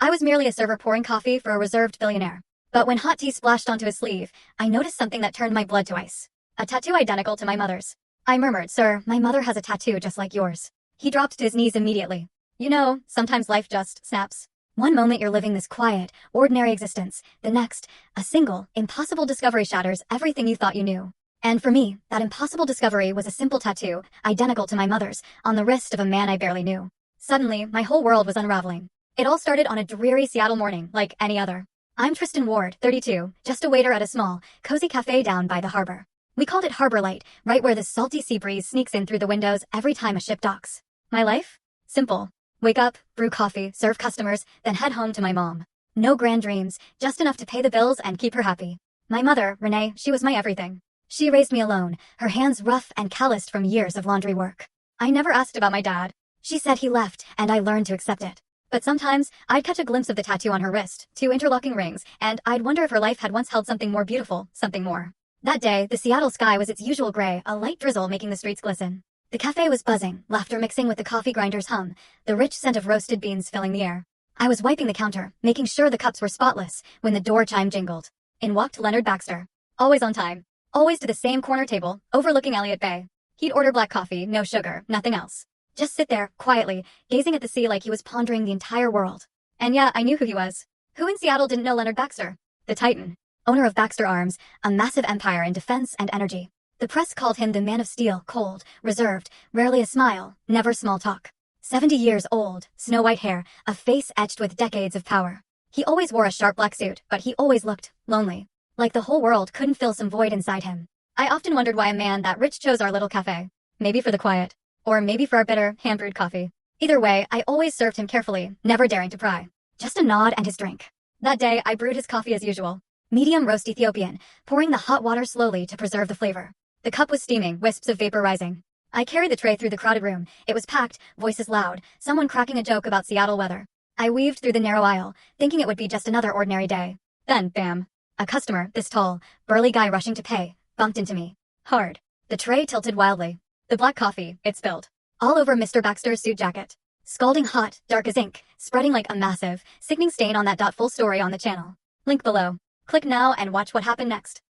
I was merely a server pouring coffee for a reserved billionaire. But when hot tea splashed onto his sleeve, I noticed something that turned my blood to ice. A tattoo identical to my mother's. I murmured, "Sir, my mother has a tattoo just like yours." He dropped to his knees immediately. You know, sometimes life just snaps. One moment you're living this quiet, ordinary existence. The next, a single, impossible discovery shatters everything you thought you knew. And for me, that impossible discovery was a simple tattoo, identical to my mother's, on the wrist of a man I barely knew. Suddenly, my whole world was unraveling. It all started on a dreary Seattle morning, like any other. I'm Tristan Ward, 32, just a waiter at a small, cozy cafe down by the harbor. We called it Harbor Light, right where the salty sea breeze sneaks in through the windows every time a ship docks. My life? Simple. Wake up, brew coffee, serve customers, then head home to my mom. No grand dreams, just enough to pay the bills and keep her happy. My mother, Renee, she was my everything. She raised me alone, her hands rough and calloused from years of laundry work. I never asked about my dad. She said he left, and I learned to accept it. But sometimes, I'd catch a glimpse of the tattoo on her wrist, 2 interlocking rings, and I'd wonder if her life had once held something more beautiful, something more. That day, the Seattle sky was its usual gray, a light drizzle making the streets glisten. The cafe was buzzing, laughter mixing with the coffee grinder's hum, the rich scent of roasted beans filling the air. I was wiping the counter, making sure the cups were spotless, when the door chime jingled. In walked Leonard Baxter. Always on time. Always to the same corner table, overlooking Elliott Bay. He'd order black coffee, no sugar, nothing else. Just sit there, quietly, gazing at the sea like he was pondering the entire world. And yeah, I knew who he was. Who in Seattle didn't know Leonard Baxter? The Titan. Owner of Baxter Arms, a massive empire in defense and energy. The press called him the man of steel, cold, reserved, rarely a smile, never small talk. 70 years old, snow-white hair, a face etched with decades of power. He always wore a sharp black suit, but he always looked lonely. Like the whole world couldn't fill some void inside him. I often wondered why a man that rich chose our little cafe. Maybe for the quiet. Or maybe for our bitter, hand-brewed coffee. Either way, I always served him carefully, never daring to pry. Just a nod and his drink. That day, I brewed his coffee as usual. Medium roast Ethiopian, pouring the hot water slowly to preserve the flavor. The cup was steaming, wisps of vapor rising. I carried the tray through the crowded room. It was packed, voices loud, someone cracking a joke about Seattle weather. I weaved through the narrow aisle, thinking it would be just another ordinary day. Then, bam. A customer, this tall, burly guy rushing to pay, bumped into me. Hard. The tray tilted wildly. The black coffee, it spilled. All over Mr. Baxter's suit jacket. Scalding hot, dark as ink, spreading like a massive, sickening stain on that. Full story on the channel. Link below. Click now and watch what happened next.